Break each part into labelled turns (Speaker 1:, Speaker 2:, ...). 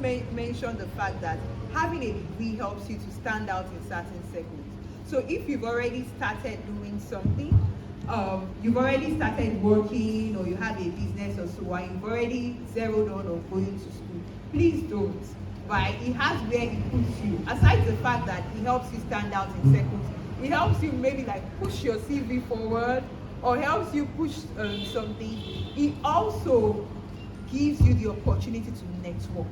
Speaker 1: mentioned the fact that having a degree helps you to stand out in certain circles. So if you've already started doing something, you've already started working, or you have a business or so, and you've already zeroed on going to school, please don't. Right? It has where it puts you. Aside the fact that it helps you stand out in circles, it helps you maybe like push your CV forward, or helps you push something. It also gives you the opportunity to network.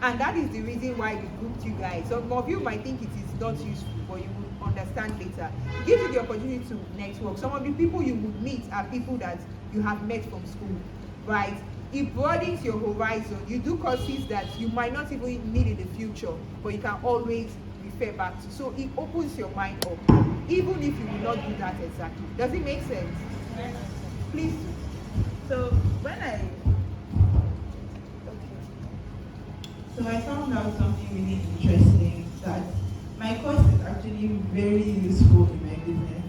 Speaker 1: And that is the reason why we grouped you guys. Some of you might think it is not useful, but you will understand later. It gives you the opportunity to network. Some of the people you would meet are people that you have met from school, right? It broadens your horizon. You do courses that you might not even need in the future, but you can always refer back to. So it opens your mind up, even if you will not do that exactly. Does it make sense? Please do.
Speaker 2: So when I So I found out something really interesting, that my course is actually very useful in my business.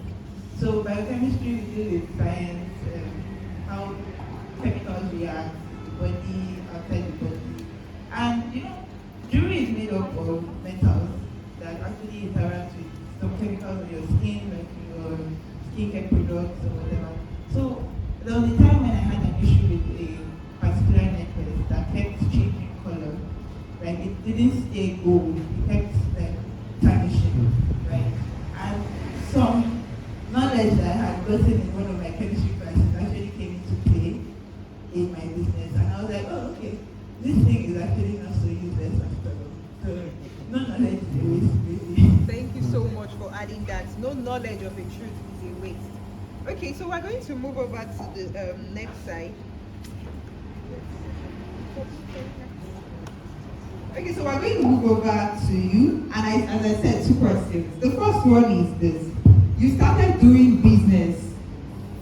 Speaker 2: So biochemistry, we deal with science, how chemicals react in the body, outside the body. And jewelry is made up of metals that actually interact with some chemicals in your skin, like your skincare products or whatever. So there was a time when I had an issue with a particular necklace that kept changing color. Right? It didn't stay gold, it kept like tarnishing, right? And some knowledge that I had gotten in one of my chemistry classes actually came into play in my business, and I was like, oh, okay, this thing is actually not so useless after all. So no knowledge is a waste, really.
Speaker 1: Thank you so much for adding that. No knowledge of a truth is a waste. Okay, so we're going to move over to the next side.
Speaker 3: Okay, so we're going to move over to you, and as I said, 2 questions. The first one is this: you started doing business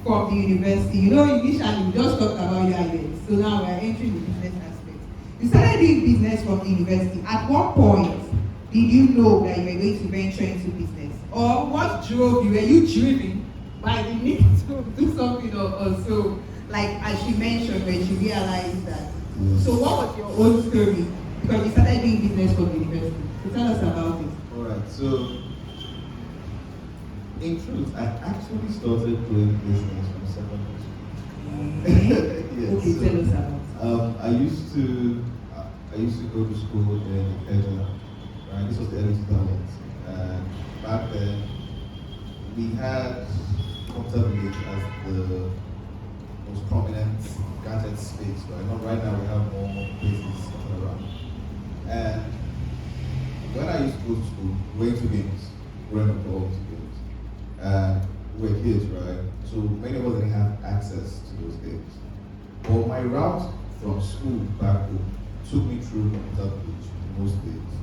Speaker 3: from the university. Initially we just talked about your ideas, so now we're entering the business aspect. You started doing business from the university. At what point did you know that you were going to venture into business, or what drove you? Were you driven by the need to do something or so? Like as she mentioned, when she realized that. So what was your own story? Because you started doing business from the university. So tell us about it.
Speaker 4: Alright, so in truth, I actually started doing business from secondary school. Yes,
Speaker 3: Okay,
Speaker 4: so,
Speaker 3: tell us about it.
Speaker 4: I used to go to school in Kenya, right? This was the early 2000s. And back then, we had Computer Village as the most prominent gadget space, right? Not right now, we have more places around. And when I used to go to school, we went to games, growing up all to games. And we were kids, right? So many of us didn't have access to those games. But my route from school back home took me through Computer Village most days.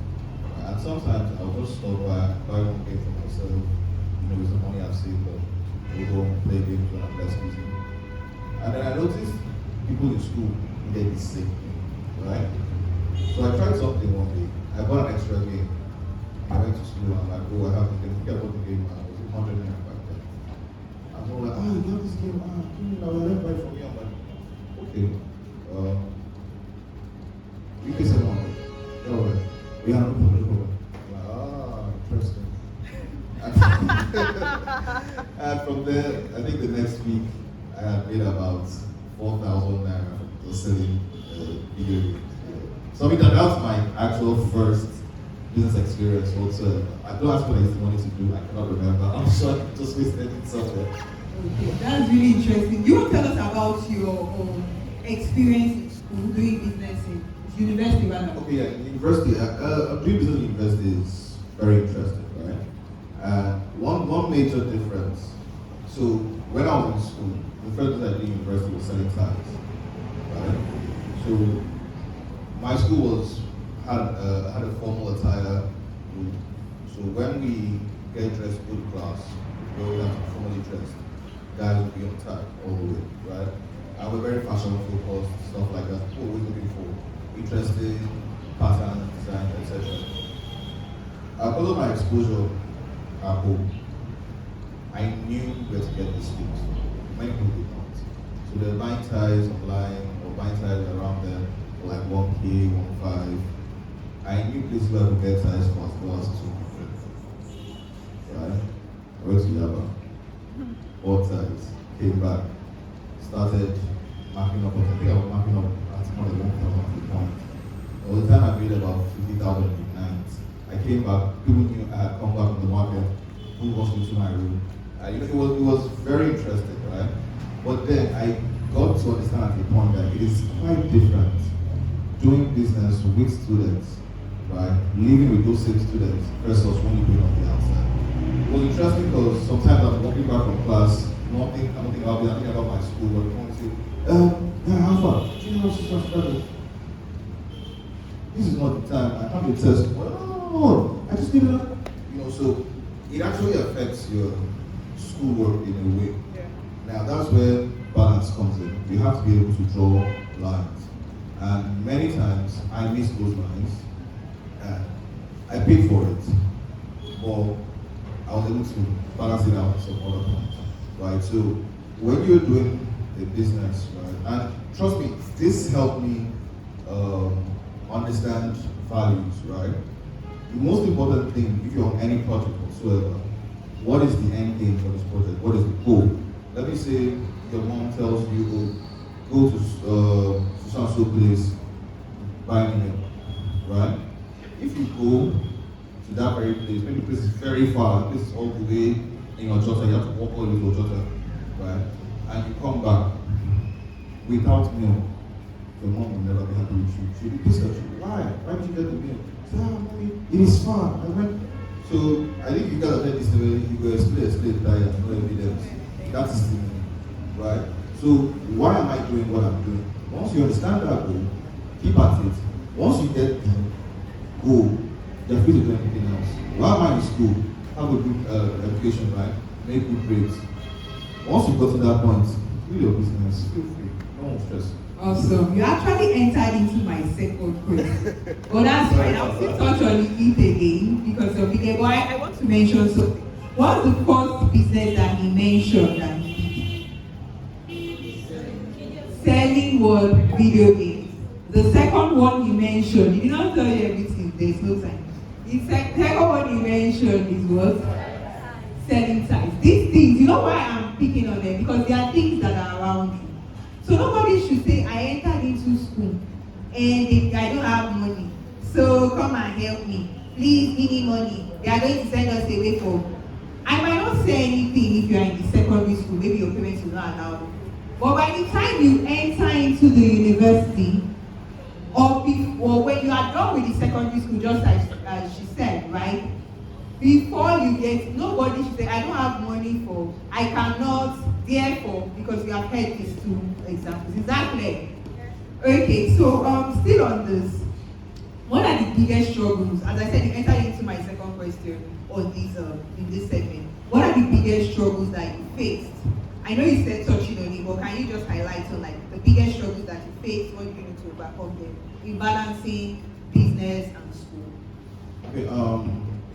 Speaker 4: And sometimes I'll just stop by, buy one game for myself, with the money I've saved up, we'll go and play games when I'm less busy. And then I noticed people in school needed the same thing, right? So I tried something one day. I bought an extra game. I went to school and I'm like, oh, I have this game. Forget about the game, man. It was 100 naira back then. And so I'm like, you got this game, I will let buy for me. I'm like, okay. You can say 100. No, we have no problem. I'm like, interesting. And from there, I think the next week, I had made about 4,000 naira for selling video games. So that was my actual first business experience also. I don't ask what I used the money to do, I cannot remember. I'm sure I just wasted it somewhere.
Speaker 3: Okay, that's really interesting. You want to tell us about your experience in school doing business in university, rather?
Speaker 4: Okay, yeah, in university, doing business in university is very interesting, right? One major difference. So when I was in school, the first thing I did in university was selling ties, right? So my school had a formal attire group. So when we get dressed to go to class, we have to be formally dressed. Guys would be on tie all the way, right? And we're very fashion focused, stuff like that. What we're looking for, interesting pattern, design, etc. Because of my exposure at home, I knew where to get these things. Many people did not. So they're buying ties online or buying ties around them. Like 1K, 1.5, I knew places where I could get size for as low as 200. Right? I went to Yaba, bought size, came back, started marking up. I think I was marking up at more than 1,000 points. By the time I made about 50,000 nights, I came back, people knew I had come back from the market, who was into my room. It was very interesting, right? But then I got to understand at the point that it is quite different doing business with students, right? Living with those same students versus when you do it on the outside. It was interesting because sometimes I'm walking back from class, I don't think about my school, but I want to say, yeah, how far? Do you know how to study? This is not the time. I have a test. Oh, I just did it. So it actually affects your schoolwork in a way.
Speaker 1: Yeah.
Speaker 4: Now that's where balance comes in. You have to be able to draw lines. And many times I miss those lines. And I paid for it. But I was able to balance it out at some other point. Right? So when you're doing a business, right, and trust me, this helped me understand values, right? The most important thing, if you're on any project whatsoever, what is the end game for this project? What is the goal? Let me say your mom tells you, go to so-and-so place, buy me milk, right? If you go to that very place, maybe the place is very far, this is all the way in your Jota, you have to walk all the way to your Jota, right? And you come back without milk, your mom will never be happy with you. She'll be pissed at you. Why? Why did you get the milk? Say, mommy, it is far. So I think you guys have heard this already. You go explain, no evidence. That is the thing, right? So why am I doing what I'm doing? Once you understand that goal, keep at it. Once you get the goal, you're free to do anything else. While am I in school? Have a good education, right? Make good grades. Once you got to that point, do your business. Feel free. No one stress.
Speaker 3: Awesome. You actually entered into my second question. But that's fine. I'll still touch on it again because of it. But I want to mention something. What's the first business that he mentioned that he did? Selling what? Video games. The second one he mentioned, he did not tell you everything. There's no time. The second one he mentioned is what? Selling ties. These things, you know why I'm picking on them? Because they are things that are around you. So nobody should say, I entered into school and I don't have money. So come and help me. Please give me money. They are going to send us away for. I might not say anything if you are in the secondary school. Maybe your parents will not allow you. But by the time you enter into the university, or when you are done with the secondary school, just as she said, right? Before you get, nobody should say, I don't have money for, I cannot, therefore, because you have heard these two examples. Is that clear? Okay, so still on this, what are the biggest struggles? As I said, you entered into my second question on this in this segment. What are the biggest struggles that you faced? I know you said touching on it, but can you just highlight on like the biggest struggles that you faced, what you need to overcome them in balancing business and school?
Speaker 4: Okay,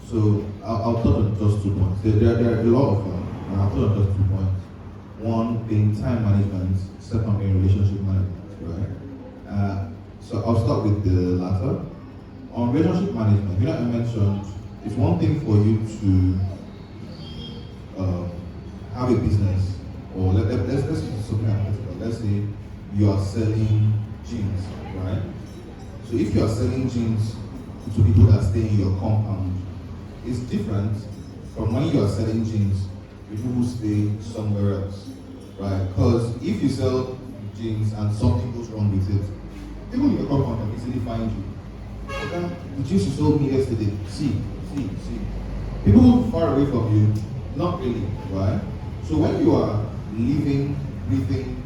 Speaker 4: so I'll touch on just 2 points. There are a lot of them, and I'll touch on just 2 points. One being time management, second being relationship management, right? So I'll start with the latter. On relationship management, I mentioned it's one thing for you to have a business, or let's use something hypothetical. Let's say you are selling jeans, right? So if you are selling jeans to people that stay in your compound, it's different from when you are selling jeans to people who stay somewhere else, right? Because if you sell jeans and something goes wrong with it, people in your compound can easily find you. Okay? The jeans you sold me yesterday, see. People far away from you, not really, right? So when you are living, breathing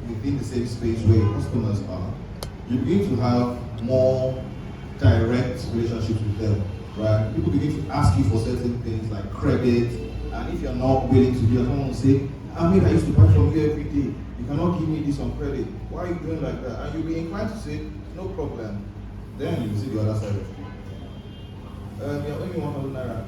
Speaker 4: within the same space where your customers are, you begin to have more direct relationships with them, right? People begin to ask you for certain things like credit, and if you're not willing to do it, someone will say, I used to buy from you every day. You cannot give me this on credit. Why are you doing like that? And you'll be inclined to say, no problem. Then you will see the other side of it. You're only 1,000 naira.